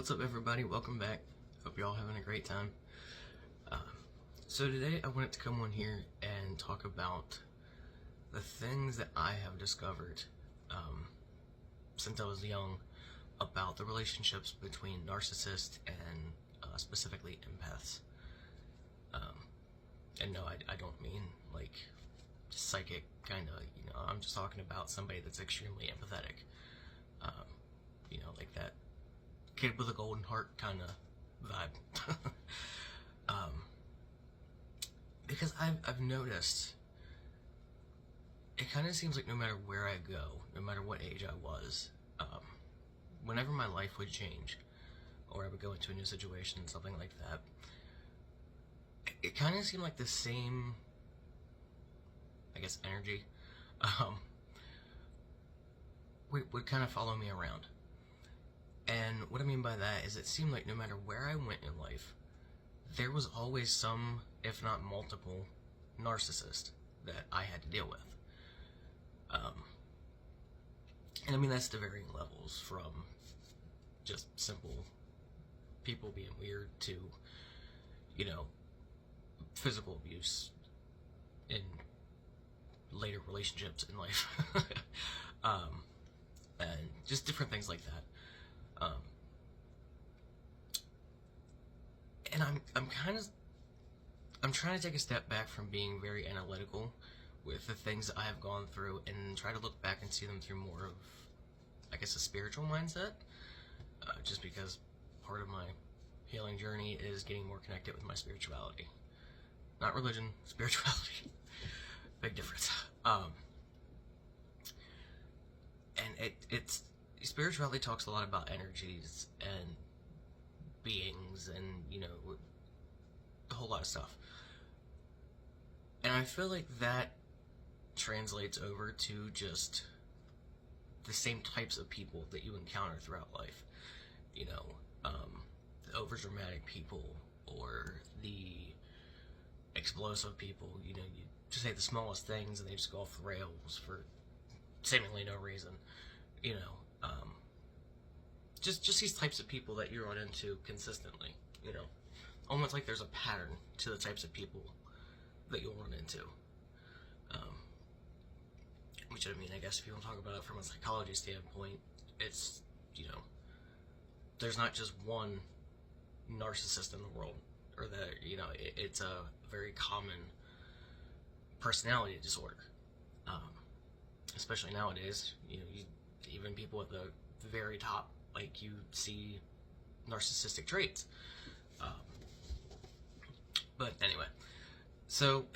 What's up, everybody? Welcome back. Hope you're all having a great time. So today I wanted to come on here and talk about the things that I have discovered since I was young about the relationships between narcissists and specifically empaths. And no, I don't mean like psychic kind of, I'm just talking about somebody that's extremely empathetic. Like that kid with a golden heart kind of vibe. Because I've noticed it kind of seems like no matter where I go, no matter what age I was, whenever my life would change or I would go into a new situation, something like that, it kind of seemed like the same, I guess, energy would kind of follow me around. And what I mean by that is it seemed like no matter where I went in life, there was always some, if not multiple, narcissist that I had to deal with. And I mean, that's to varying levels, from just simple people being weird to, physical abuse in later relationships in life. And just different things like that. And I'm trying to take a step back from being very analytical with the things that I have gone through and try to look back and see them through more of, I guess, a spiritual mindset. Just because part of my healing journey is getting more connected with my spirituality. Not religion, spirituality. Big difference. And it's spirituality talks a lot about energies and beings and, a whole lot of stuff. And I feel like that translates over to just the same types of people that you encounter throughout life. The overdramatic people or the explosive people, you just say the smallest things and they just go off the rails for seemingly no reason, just these types of people that you run into consistently, almost like there's a pattern to the types of people that you'll run into. Which, I mean, I guess if you want to talk about it from a psychology standpoint, it's, there's not just one narcissist in the world, or that, it's a very common personality disorder. Especially nowadays, even people at the very top, like, you see narcissistic traits. But anyway, so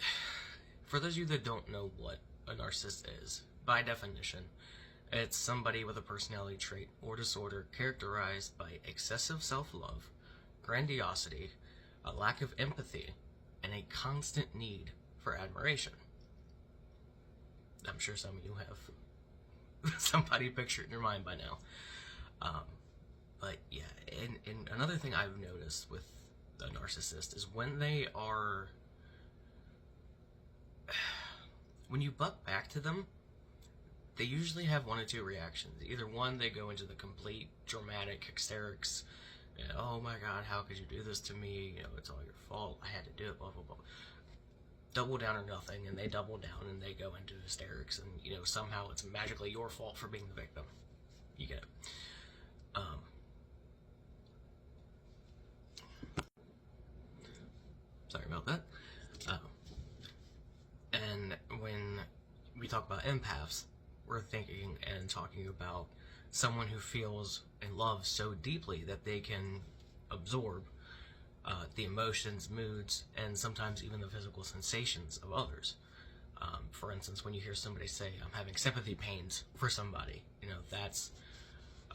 for those of you that don't know what a narcissist is, by definition, it's somebody with a personality trait or disorder characterized by excessive self-love, grandiosity, a lack of empathy, and a constant need for admiration. I'm sure some of you have somebody pictured in your mind by now. But yeah, and another thing I've noticed with a narcissist is when you buck back to them, they usually have one or two reactions. Either one, they go into the complete dramatic hysterics, oh my god, how could you do this to me, it's all your fault, I had to do it, blah blah blah. Double down or nothing, and they double down and they go into hysterics, and somehow it's magically your fault for being the victim. You get it. Sorry about that. And when we talk about empaths, we're thinking and talking about someone who feels and loves so deeply that they can absorb the emotions, moods, and sometimes even the physical sensations of others. For instance, when you hear somebody say, I'm having sympathy pains for somebody, that's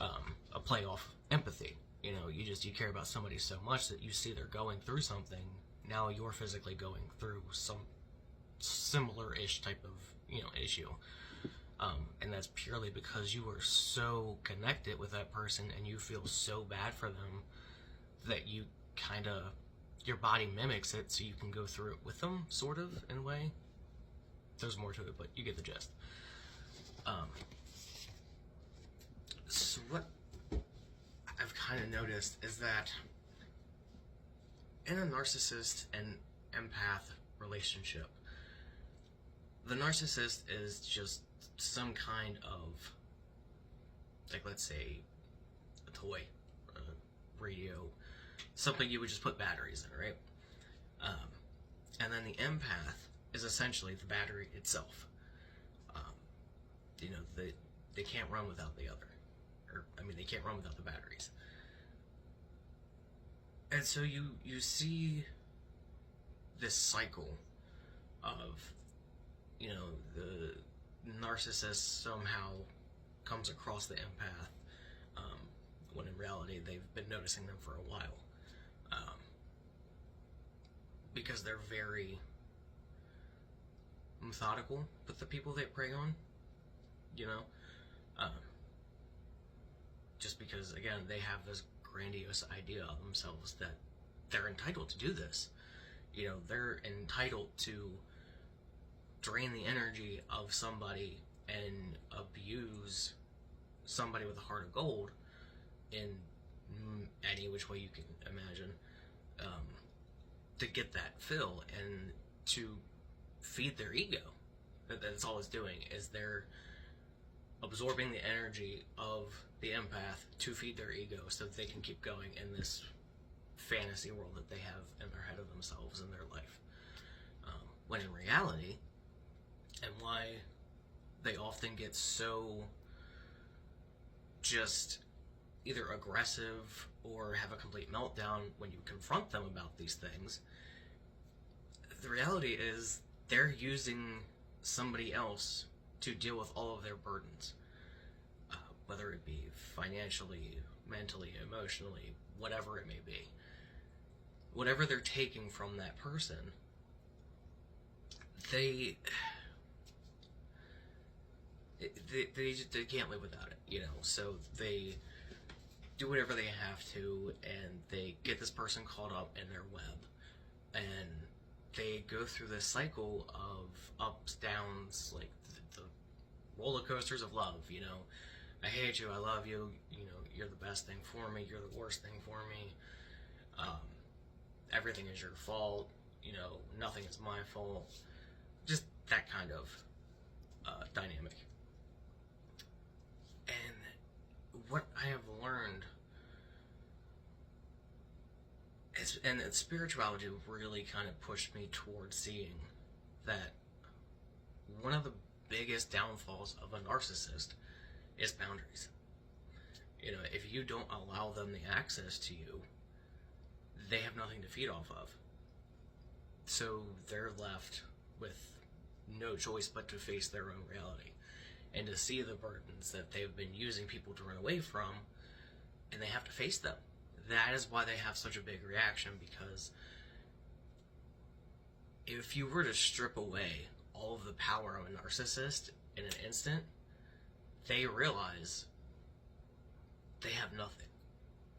a play off empathy. You care about somebody so much that you see they're going through something, now you're physically going through some similar-ish type of, issue. And that's purely because you are so connected with that person and you feel so bad for them that you your body mimics it so you can go through it with them, sort of, in a way. There's more to it, but you get the gist. So what I've kind of noticed is that in a narcissist and empath relationship, the narcissist is just some kind of, like, let's say, a toy, a radio, something you would just put batteries in, right? And then the empath is essentially the battery itself. They can't run without the other. They can't run without the batteries. And so you see this cycle of, the narcissist somehow comes across the empath, when in reality they've been noticing them for a while. Because they're very methodical with the people they prey on, just because, again, they have this grandiose idea of themselves that they're entitled to do this. They're entitled to drain the energy of somebody and abuse somebody with a heart of gold in any which way you can imagine, to get that fill and to feed their ego. That's all it's doing, is they're absorbing the energy of the empath to feed their ego so that they can keep going in this fantasy world that they have in their head of themselves and their life. When in reality, and why they often get so just either aggressive or have a complete meltdown when you confront them about these things, the reality is they're using somebody else to deal with all of their burdens, whether it be financially, mentally, emotionally, whatever it may be. Whatever they're taking from that person, they can't live without it, so they do whatever they have to, and they get this person caught up in their web, and they go through this cycle of ups, downs, like the roller coasters of love. I hate you, I love you, you're the best thing for me, you're the worst thing for me, everything is your fault, nothing is my fault, just that kind of dynamic. And what I have learned is, and spirituality really kind of pushed me towards seeing that one of the biggest downfalls of a narcissist is boundaries. If you don't allow them the access to you, they have nothing to feed off of. So they're left with no choice but to face their own reality and to see the burdens that they've been using people to run away from, and they have to face them. That is why they have such a big reaction, because if you were to strip away all of the power of a narcissist in an instant, they realize they have nothing.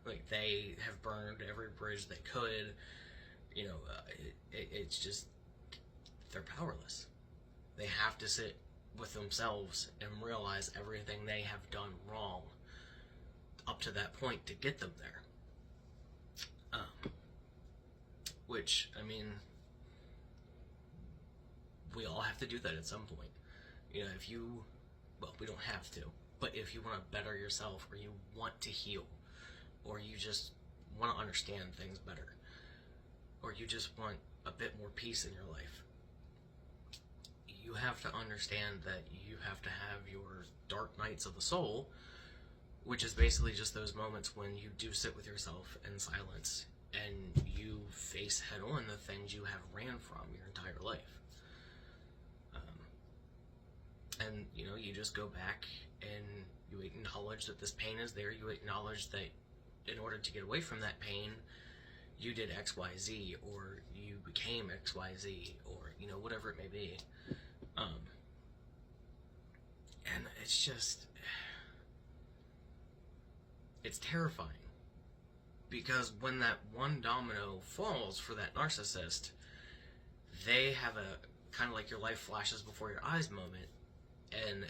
Like, they have burned every bridge they could. It's just, they're powerless. They have to sit with themselves and realize everything they have done wrong up to that point to get them there. Which, we all have to do that at some point. We don't have to, but if you want to better yourself, or you want to heal, or you just want to understand things better, or you just want a bit more peace in your life, you have to understand that you have to have your dark nights of the soul, which is basically just those moments when you do sit with yourself in silence and you face head on the things you have ran from your entire life. And you just go back and you acknowledge that this pain is there. You acknowledge that in order to get away from that pain, you did X, Y, Z, or you became X, Y, Z, or whatever it may be. And it's just, it's terrifying, because when that one domino falls for that narcissist, they have a kind of like your life flashes before your eyes moment, and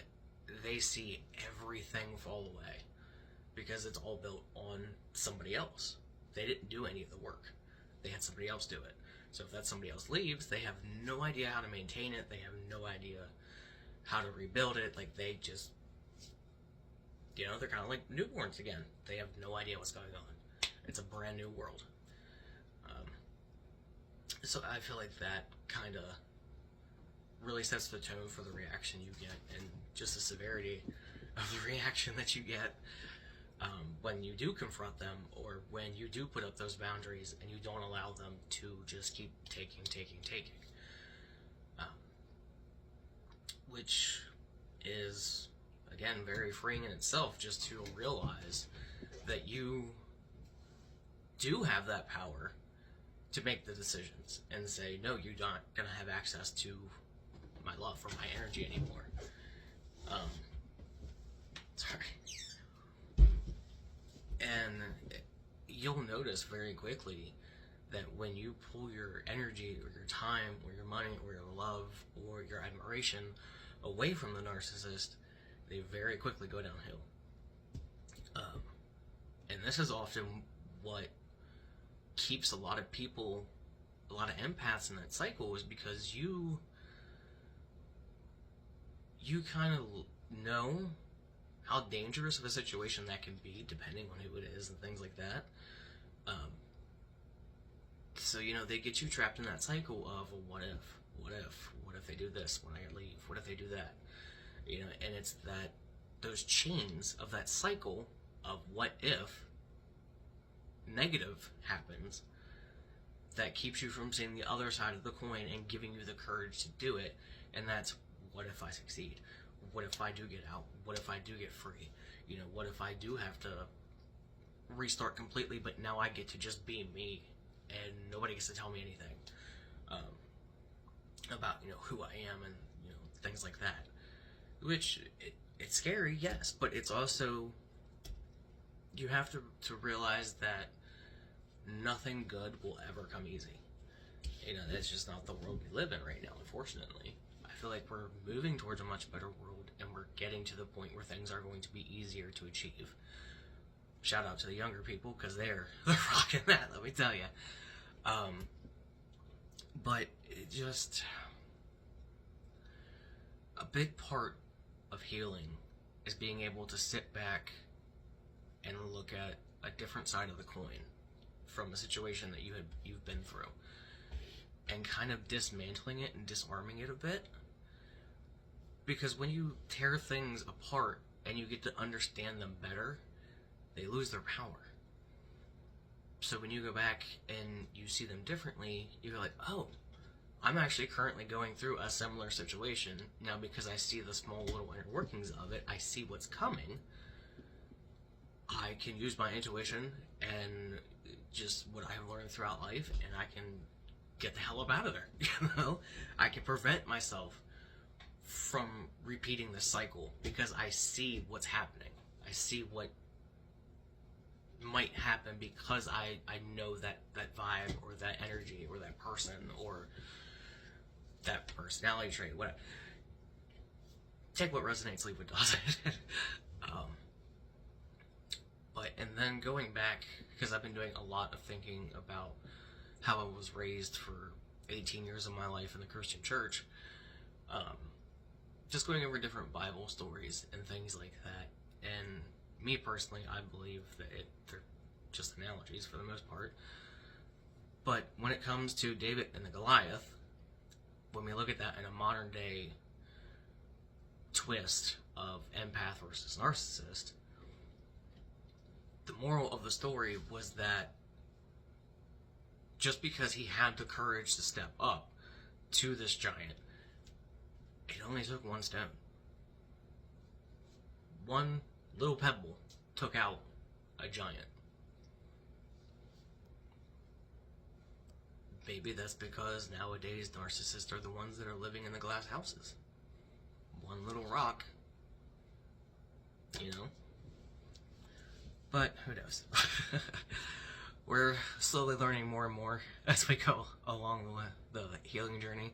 they see everything fall away, because it's all built on somebody else. They didn't do any of the work. They had somebody else do it. So if that somebody else leaves, they have no idea how to maintain it. They have no idea how to rebuild it. Like, they just, they're kind of like newborns again. They have no idea what's going on. It's a brand new world. So I feel like that kind of really sets the tone for the reaction you get, and just the severity of the reaction that you get when you do confront them, or when you do put up those boundaries and you don't allow them to just keep taking. Which is, again, very freeing in itself, just to realize that you do have that power to make the decisions and say, no, you're not going to have access to my love or my energy anymore. And you'll notice very quickly that when you pull your energy or your time or your money or your love or your admiration away from the narcissist, they very quickly go downhill. And this is often what keeps a lot of people, a lot of empaths in that cycle, is because you kind of know how dangerous of a situation that can be, depending on who it is and things like that. So, they get you trapped in that cycle of, well, what if they do this when I leave? What if they do that? And it's those chains of that cycle of what if negative happens that keeps you from seeing the other side of the coin and giving you the courage to do it. And that's, what if I succeed? What if I do get out? What if I do get free? What if I do have to restart completely, but now I get to just be me and nobody gets to tell me anything about who I am and things like that. Which it's scary, yes, but it's also, you have to realize that nothing good will ever come easy. That's just not the world we live in right now, unfortunately. I feel like we're moving towards a much better world, and we're getting to the point where things are going to be easier to achieve. Shout out to the younger people, because they're rocking that, let me tell you. But it just, a big part of healing is being able to sit back and look at a different side of the coin from a situation that you've been through, and kind of dismantling it and disarming it a bit. Because when you tear things apart and you get to understand them better, they lose their power. So when you go back and you see them differently, you're like, oh, I'm actually currently going through a similar situation. Now, because I see the small little inner workings of it, I see what's coming, I can use my intuition and just what I've learned throughout life, and I can get the hell up out of there. I can prevent myself from repeating the cycle, because I see what's happening. I see what might happen because I know that vibe or that energy or that person or that personality trait, whatever. Take what resonates, leave what doesn't. And then going back, because I've been doing a lot of thinking about how I was raised for 18 years of my life in the Christian church, just going over different Bible stories and things like that. And me personally, I believe that they're just analogies for the most part. But when it comes to David and the Goliath, when we look at that in a modern day twist of empath versus narcissist, the moral of the story was that just because he had the courage to step up to this giant, it only took one stone. One little pebble took out a giant. Maybe that's because nowadays narcissists are the ones that are living in the glass houses. One little rock, But who knows? We're slowly learning more and more as we go along the healing journey.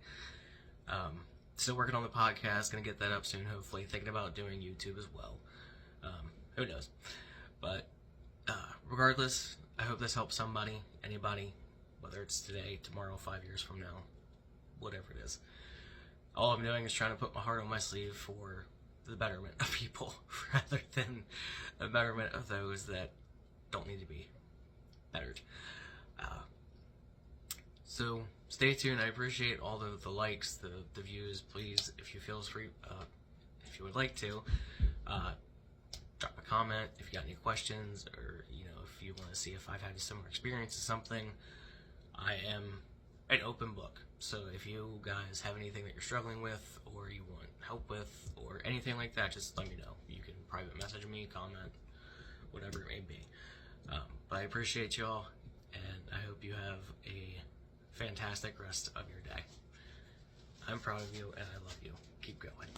Still working on the podcast, gonna get that up soon, hopefully. Thinking about doing YouTube as well. Who knows? But Regardless, I hope this helps somebody, anybody, whether it's today, tomorrow, 5 years from now, whatever it is. All I'm doing is trying to put my heart on my sleeve for the betterment of people rather than the betterment of those that don't need to be bettered. So stay tuned. I appreciate all the likes, the views. Please, if you feel free, if you would like to, drop a comment if you got any questions, or if you want to see if I've had a similar experience or something. I am an open book. So if you guys have anything that you're struggling with, or you want help with, or anything like that, just let me know. You can private message me, comment, whatever it may be. But I appreciate y'all, and I hope you have a fantastic rest of your day. I'm proud of you, and I love you. Keep going.